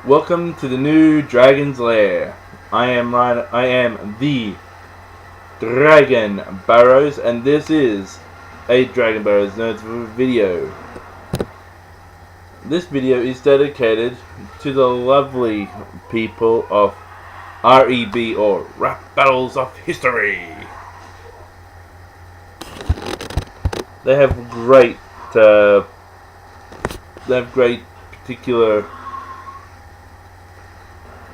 Welcome to the new Dragon's Lair. I am Ryan. I am the Dragon Barrows, and this is a Dragon Barrows Nerdsville video. This video is dedicated to the lovely people of REB, or Rap Battles of History. They have great particular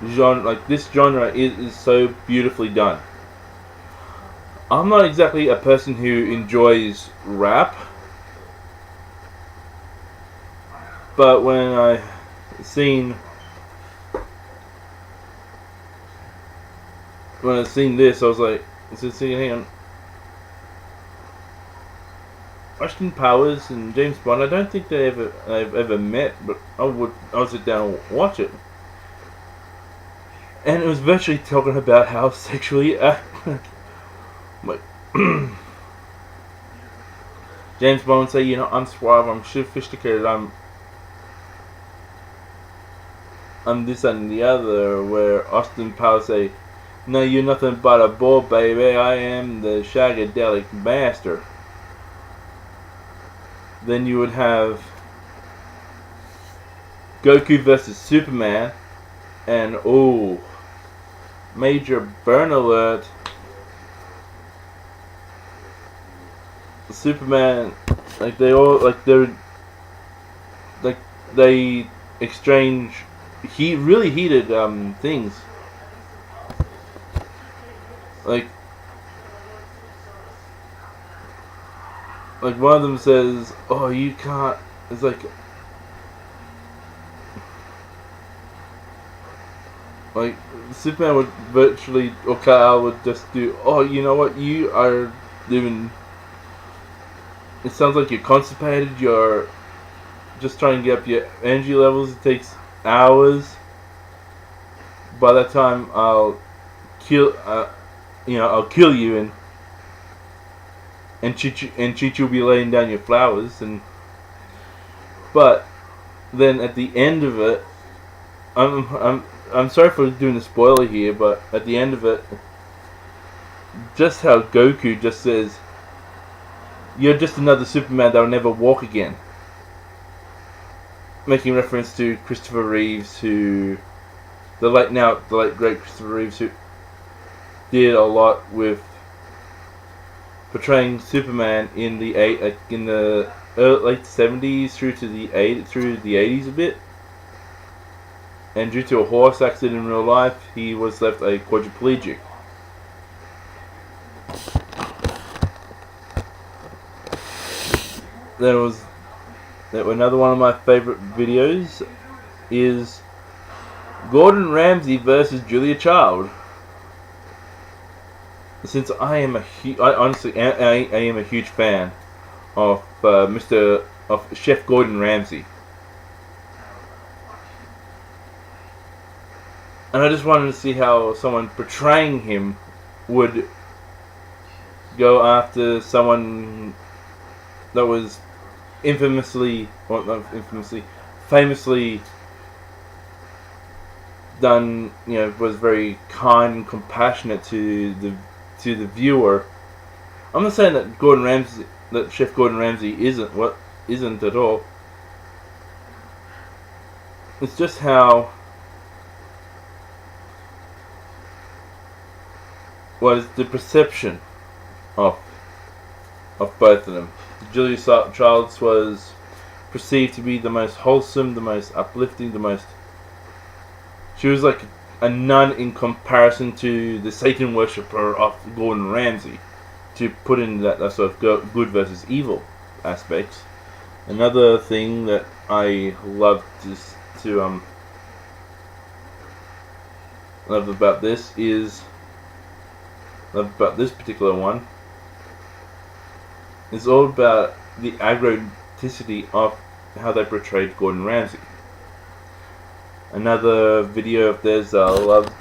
genre. Like, this genre is so beautifully done. I'm not exactly a person who enjoys rap, but when I seen this, I was like, hang on. Austin Powers and James Bond, I don't think they've ever met, but I'll sit down and watch it. And it was virtually talking about how sexually like James Bond say, I'm suave, I'm sophisticated, I'm this and the other, where Austin Powers say, no, you're nothing but a ball, baby, I am the shagadelic master. Then you would have Goku versus Superman, and major burn alert. Superman, they exchange really heated things. Like one of them says, "Oh, you can't." It's like Superman would virtually, or Kal would just do, "Oh, you know what? You are doing. It sounds like you're constipated. You're just trying to get up your energy levels. It takes hours. By that time, I'll kill. I'll kill you and Chichi will be laying down your flowers." But then at the end of it, I'm sorry for doing the spoiler here, but at the end of it, just how Goku just says, "You're just another Superman that will never walk again," making reference to Christopher Reeves, the late great Christopher Reeves, who did a lot with portraying Superman in the late 70s through the 80s a bit. And due to a horse accident in real life, he was left a quadriplegic. Another one of my favorite videos is Gordon Ramsay versus Julia Child. Since I am I am a huge fan of Chef Gordon Ramsay, and I just wanted to see how someone portraying him would go after someone that was famously done. Was very kind and compassionate to the viewer. I'm not saying that Chef Gordon Ramsay isn't at all. It's just how was the perception of both of them. Julia Childs was perceived to be the most wholesome, the most uplifting, she was like a nun in comparison to the Satan worshipper of Gordon Ramsay, to put in that sort of good versus evil aspects. Another thing that I love love about this particular one is all about the authenticity of how they portrayed Gordon Ramsay. Another video of theirs I love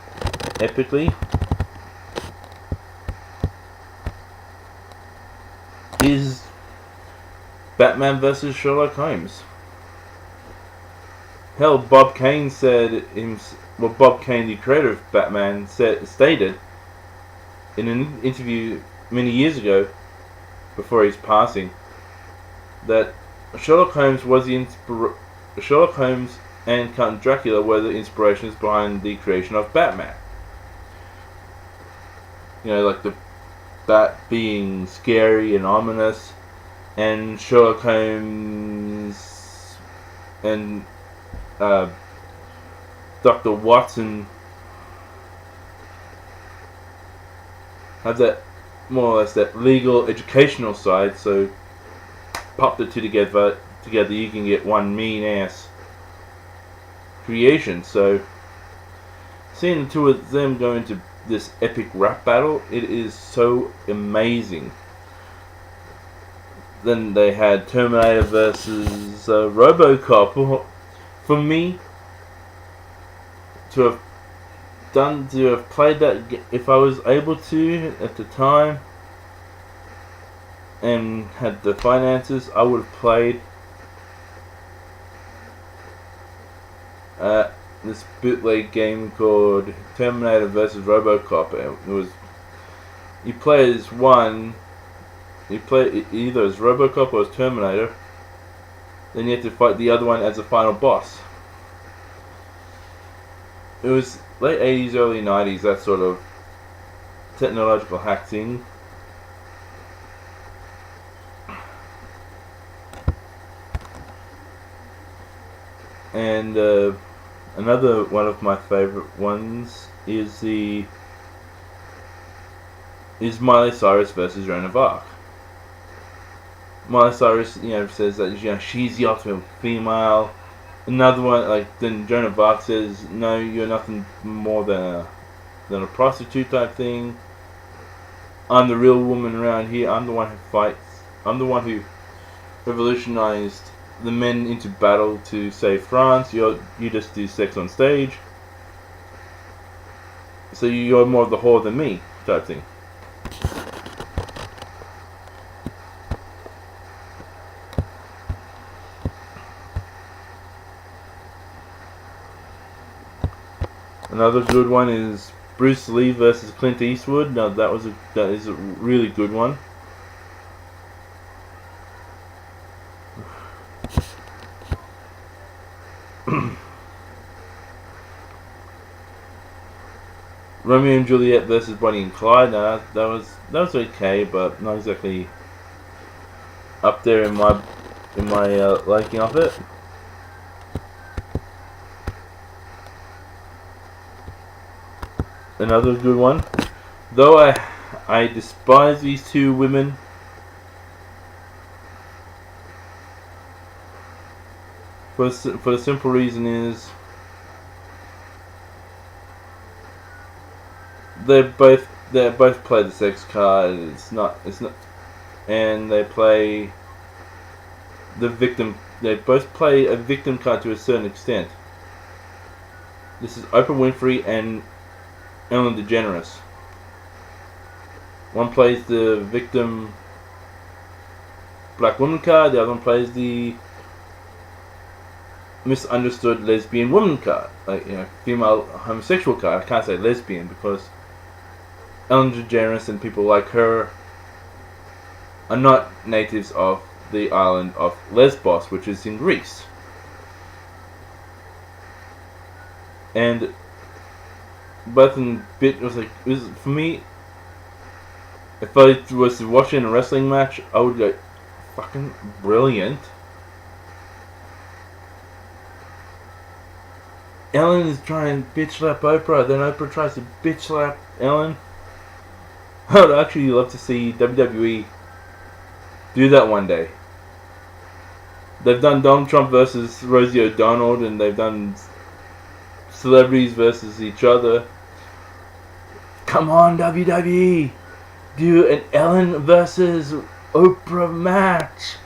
epically is Batman vs. Sherlock Holmes. Hell, Bob Kane Bob Kane, the creator of Batman, stated in an interview many years ago, before his passing, that Sherlock Holmes and Count Dracula were the inspirations behind the creation of Batman. You know, like the Bat being scary and ominous, and Sherlock Holmes and Dr. Watson have that more or less that legal educational side, so pop the two together you can get one mean ass creation. So seeing the two of them go into this epic rap battle, it is so amazing. Then they had Terminator versus Robocop. For me to have played that, if I was able to at the time and had the finances, I would have played this bootleg game called Terminator vs. Robocop. It was, you play as one, you play either as Robocop or as Terminator, then you have to fight the other one as a final boss. It was late 80s, early 90s, that sort of technological hack thing. And another one of my favorite ones is Miley Cyrus versus Joan of Arc. Miley Cyrus, says that she's the ultimate female. Another one, then Joan of Arc says, no, you're nothing more than a prostitute type thing. I'm the real woman around here. I'm the one who fights. I'm the one who revolutionized the men into battle to save France. You just do sex on stage. So you're more of the whore than me type thing. Another good one is Bruce Lee versus Clint Eastwood. Now that is a really good one. Romeo and Juliet versus Bonnie and Clyde. Now that was okay, but not exactly up there in my liking of it. Another good one, though I despise these two women. For the simple reason is they both play the sex card. It's not, and they play the victim. They both play a victim card to a certain extent. This is Oprah Winfrey and Ellen DeGeneres. One plays the victim black woman card, the other one plays the misunderstood lesbian woman card, female homosexual card. I can't say lesbian because Ellen DeGeneres and people like her are not natives of the island of Lesbos, which is in Greece. And both in bit was for me. If I was watching a wrestling match, I would go, fucking brilliant. Ellen is trying to bitch slap Oprah, then Oprah tries to bitch slap Ellen. I would actually love to see WWE do that one day. They've done Donald Trump versus Rosie O'Donnell, and they've done celebrities versus each other. Come on, WWE! Do an Ellen versus Oprah match!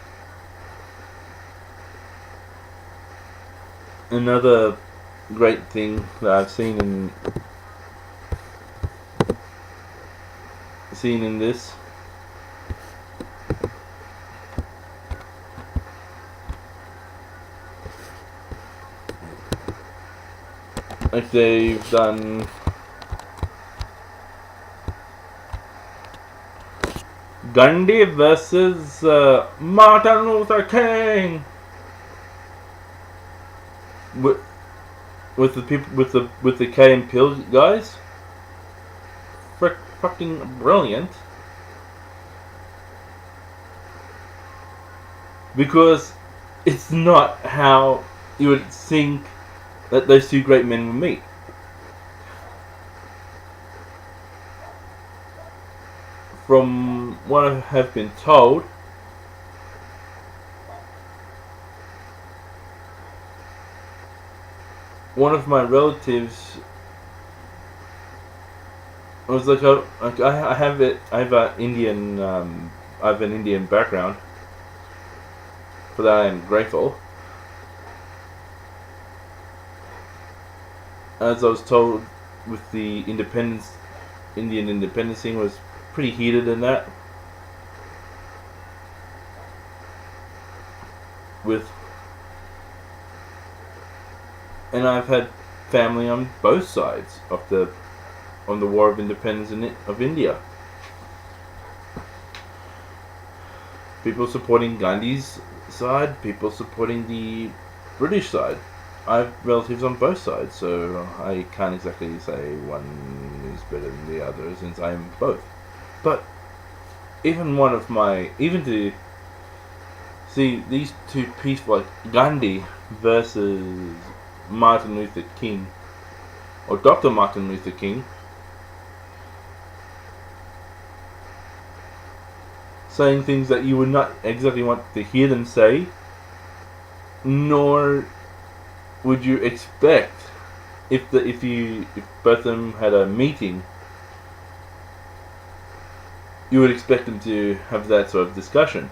Another great thing that I've seen in this like they've done Gandhi versus Martin Luther King with the people with the K and Pill guys. Fucking brilliant. Because it's not how you would think that those two great men would meet. From what I have been told, one of my relatives was like, I have an Indian background. For that I am grateful. As I was told, with the Indian independence thing was pretty heated in that. And I've had family on both sides of the War of Independence of India. People supporting Gandhi's side, people supporting the British side. I have relatives on both sides, so I can't exactly say one is better than the other since I am both. But even to see these two people like Gandhi versus Martin Luther King, or Dr. Martin Luther King, saying things that you would not exactly want to hear them say, nor would you expect if both of them had a meeting, you would expect them to have that sort of discussion.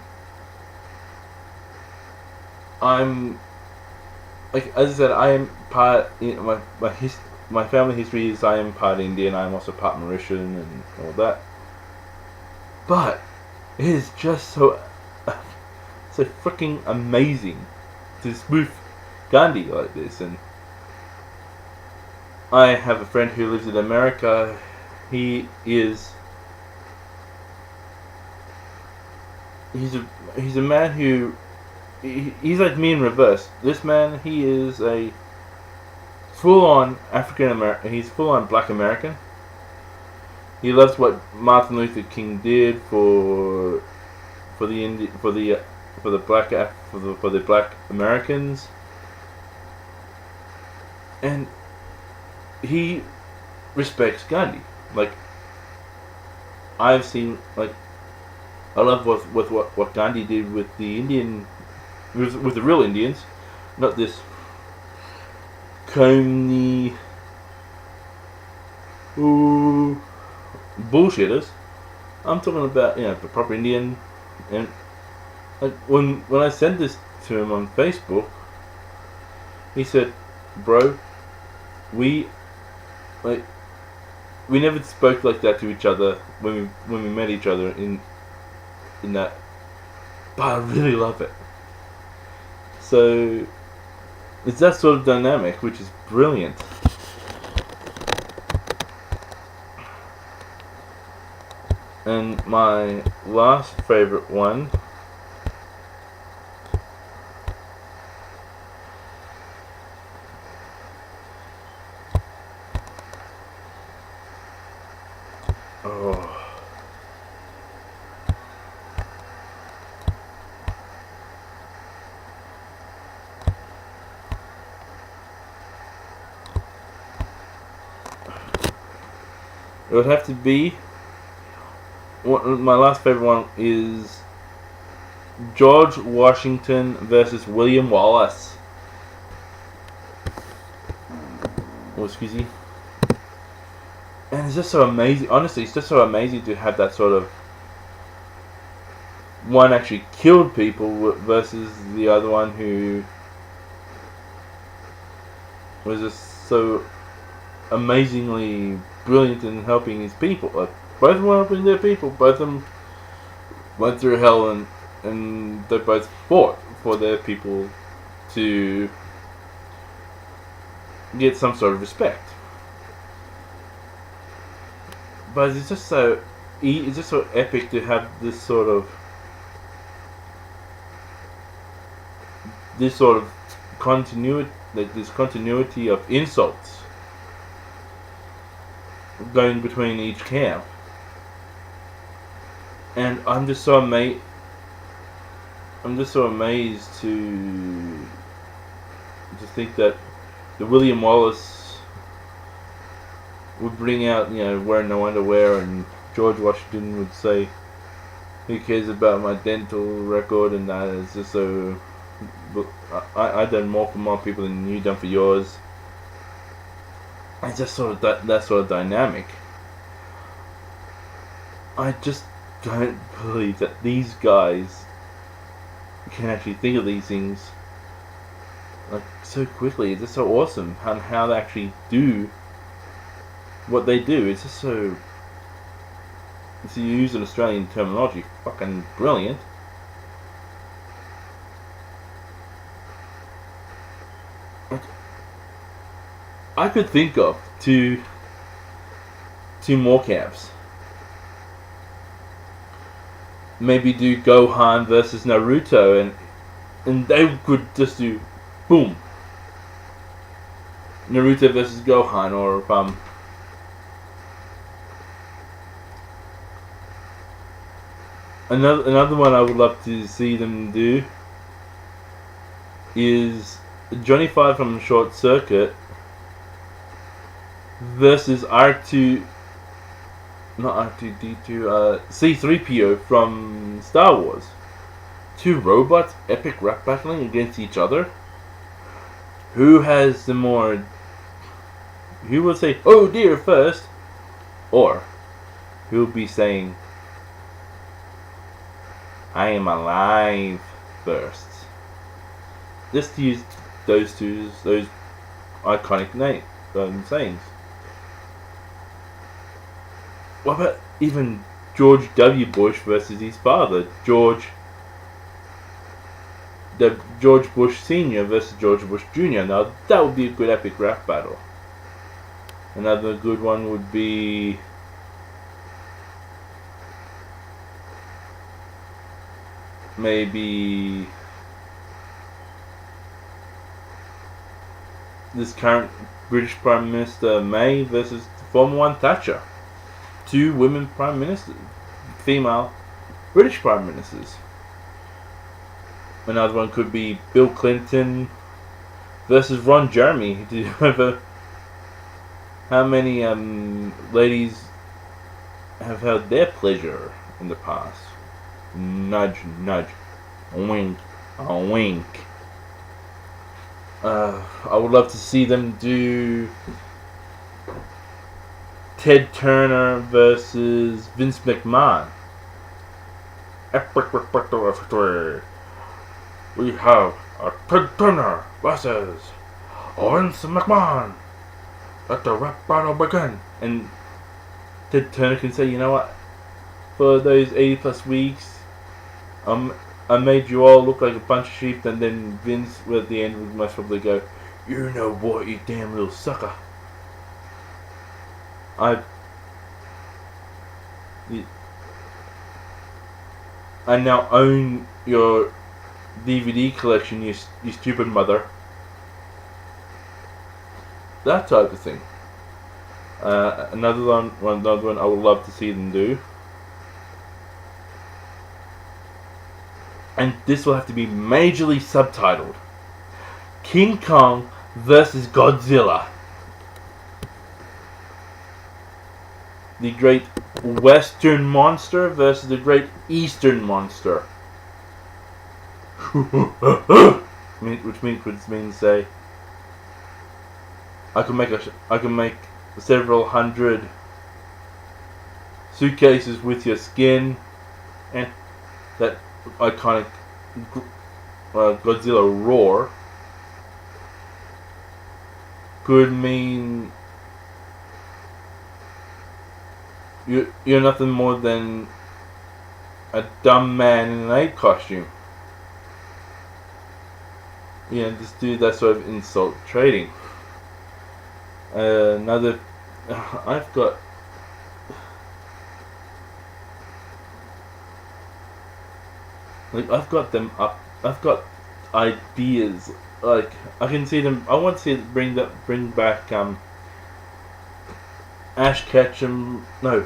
I'm, like as I said, I am part. My family history is I am part Indian. I am also part Mauritian and all that. But it is just so freaking amazing to spoof Gandhi like this. And I have a friend who lives in America. He's a man who he's like me in reverse. This man, he is a full-on African American. He's full-on Black American. He loves what Martin Luther King did for the Black Americans, and he respects Gandhi. Like I've seen, like I love what Gandhi did with the with the real Indians, not this Coney bullshitters. I'm talking about the proper Indian. And like when I sent this to him on Facebook, he said, "Bro, we never spoke like that to each other when we met each other in that, but I really love it." So it's that sort of dynamic, which is brilliant. And my last favorite one it would have to be my last favorite one is George Washington versus William Wallace. Oh, excuse me. And it's just so amazing. Honestly, it's just so amazing to have that sort of one actually killed people versus the other one who was just so amazingly brilliant in helping his people. Like, both of them were helping their people. Both of them went through hell, and they both fought for their people to get some sort of respect. But it's just so epic to have this sort of continuity, like this continuity of insults going between each camp. And I'm just so amazed to think that the William Wallace would bring out, wearing no underwear, and George Washington would say, "Who cares about my dental record?" And that is just so. I done more for more people than you done for yours. It's just sort of that sort of dynamic. I just don't believe that these guys can actually think of these things like so quickly. It's just so awesome how they actually do what they do. It's just so, to use an Australian terminology, fucking brilliant. I could think of two more camps. Maybe do Gohan versus Naruto, and they could just do boom. Naruto versus Gohan, or another one I would love to see them do is Johnny Five from Short Circuit versus C-3PO from Star Wars. Two robots epic rap battling against each other. Who will say "oh dear" first, or who will be saying "I am alive" first? Just to use those iconic sayings. What about even George W. Bush versus his father, George Bush Sr. versus George Bush Jr. Now that would be a good epic rap battle. Another good one would be maybe this current British Prime Minister May versus the former one Thatcher. Two women prime ministers, female British prime ministers. Another one could be Bill Clinton versus Ron Jeremy. Do you remember how many ladies have had their pleasure in the past? Nudge, nudge, wink, a wink. I would love to see them do Ted Turner versus Vince McMahon. We have a Ted Turner versus Vince McMahon. Let the rap battle begin. And Ted Turner can say, "You know what? For those 80 plus weeks, I made you all look like a bunch of sheep." And then Vince, at the end, would most probably go, "You know what, you damn little sucker. I now own your DVD collection, you stupid mother." That type of thing. Another one I would love to see them do. And this will have to be majorly subtitled. King Kong versus Godzilla. The great Western monster versus the great Eastern monster. Which means say, I can make several hundred suitcases with your skin, and that iconic Godzilla roar could mean you're nothing more than a dumb man in an ape costume. Just do that sort of insult trading. Another, I've got. Like I've got them up. I've got ideas. Like I can see them. I want to see it bring back Ash Ketchum. No.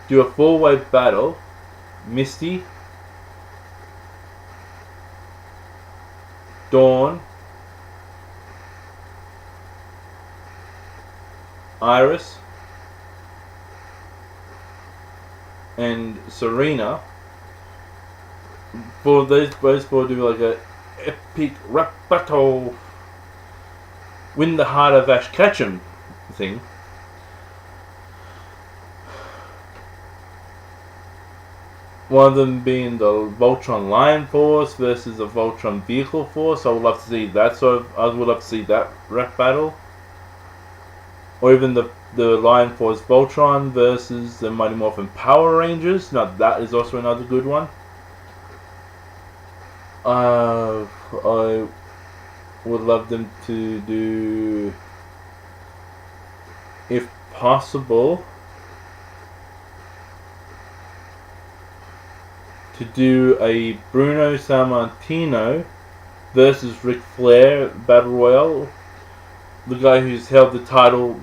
Do a 4-way battle. Misty, Dawn, Iris, and Serena. For those four do like a epic rap battle, win the heart of Ash Ketchum thing. One of them being the Voltron Lion Force versus the Voltron Vehicle Force. I would love to see that I would love to see that rap battle. Or even the Lion Force Voltron versus the Mighty Morphin Power Rangers. Now that is also another good one. I would love them to do, if possible, to do a Bruno Sammartino versus Ric Flair Battle Royale. The guy who's held the title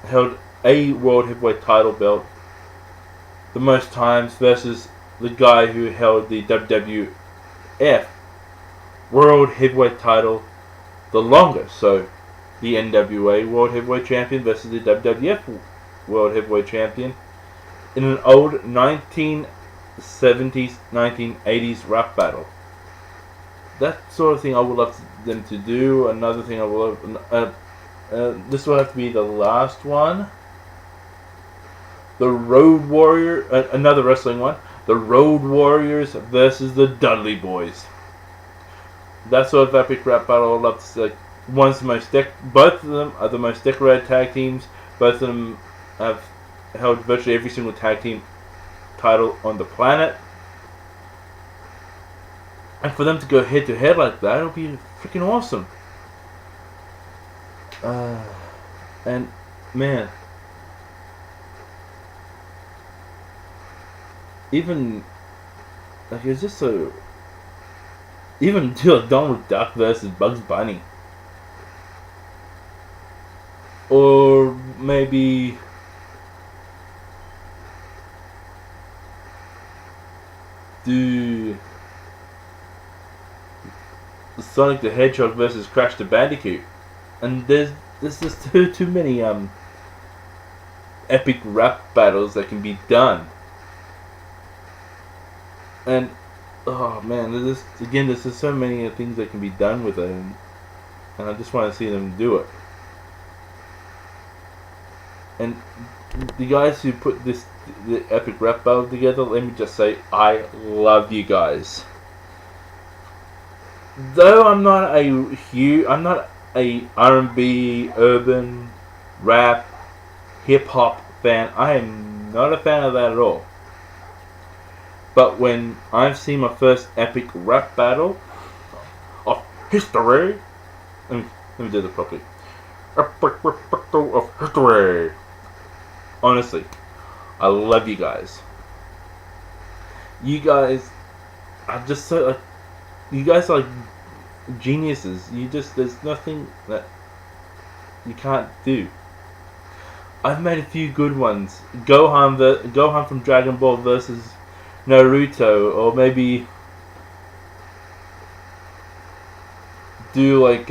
held a World Heavyweight title belt the most times versus the guy who held the WWF World Heavyweight title the longest. So the NWA World Heavyweight Champion versus the WWF World Heavyweight Champion in an old 1970s, 1980s rap battle. That sort of thing I would love them to do. Another thing I would love, this will have to be the last one. The Road Warrior, another wrestling one. The Road Warriors versus the Dudley Boys. That sort of epic rap battle I love to see. Both of them are the most decorated tag teams. Both of them have held virtually every single tag team title on the planet. And for them to go head to head like that, it'll be freaking awesome. And man, even like it's just so. Even do Donald Duck versus Bugs Bunny, or maybe do Sonic the Hedgehog versus Crash the Bandicoot. And there's just too many epic rap battles that can be done. And oh man, there's just so many things that can be done with it, and I just want to see them do it. And the guys who put the epic rap battle together, let me just say, I love you guys. Though I'm not a R&B, urban, rap, hip hop fan. I am not a fan of that at all. But when I've seen my first epic rap battle of history, let me do that properly. Epic rap battle of history. Honestly, I love you guys. You guys are just so like. You guys are like geniuses. There's nothing that you can't do. I've made a few good ones. Gohan from Dragon Ball versus Naruto, or maybe do like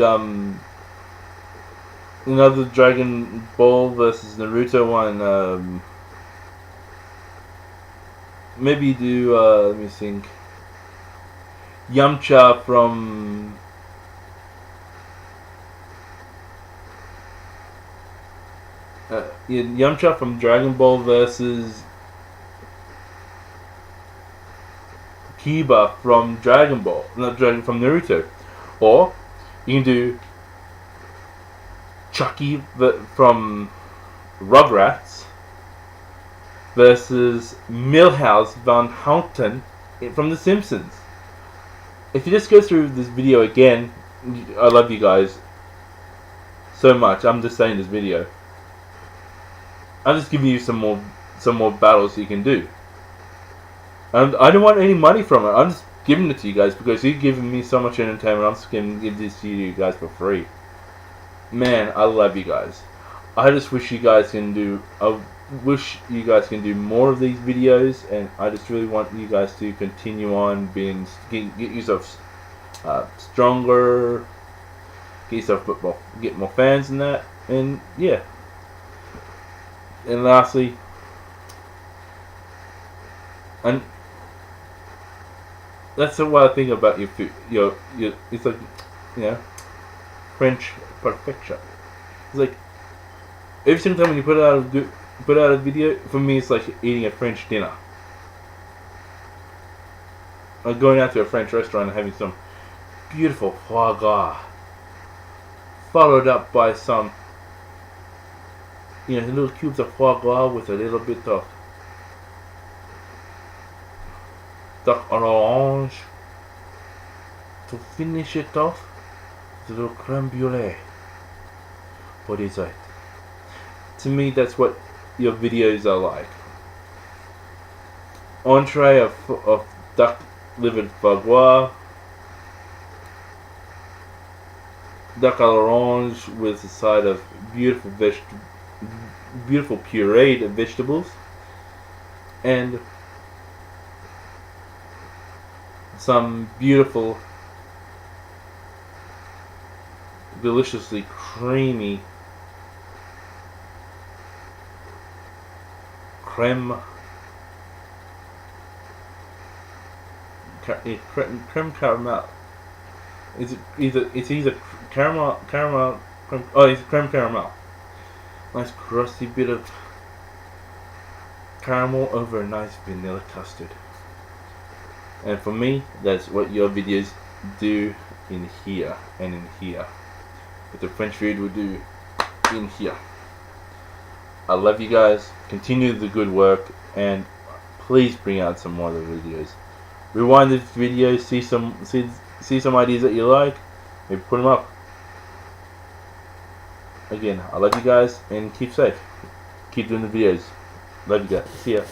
another Dragon Ball versus Naruto one. Maybe do let me think. Yamcha from Yamcha from Dragon Ball versus Kiba from Dragon Ball, from Naruto, or you can do Chucky from Rugrats versus Milhouse Van Houten from The Simpsons. If you just go through this video again, I love you guys so much. I'm just saying this video. I'm just giving you some more battles you can do. And I don't want any money from it. I'm just giving it to you guys because you're giving me so much entertainment. I'm just going to give this to you guys for free. Man, I love you guys. I just wish you guys can do. I wish you guys can do more of these videos, and I just really want you guys to continue on being get yourself stronger, get more fans in that, and yeah. And lastly, and that's what I think about your food. It's like, French perfection. It's like every single time when you put out a video, for me it's like eating a French dinner. Like going out to a French restaurant and having some beautiful foie gras, followed up by some little cubes of foie gras with a little bit of duck orange to finish it off with a little creme brulee for dessert. To me, that's what your videos are like. Entree of duck livered foie gras, duck à l'orange with a side of beautiful pureed vegetables, and some beautiful, deliciously creamy creme caramel. It's either caramel creme, it's creme caramel. Nice crusty bit of caramel over a nice vanilla custard. And for me, that's what your videos do in here and in here. But the French food will do in here. I love you guys. Continue the good work, and please bring out some more of the videos. Rewind this video, see some ideas that you like, maybe put them up. Again, I love you guys, and keep safe. Keep doing the videos. Love you guys. See ya.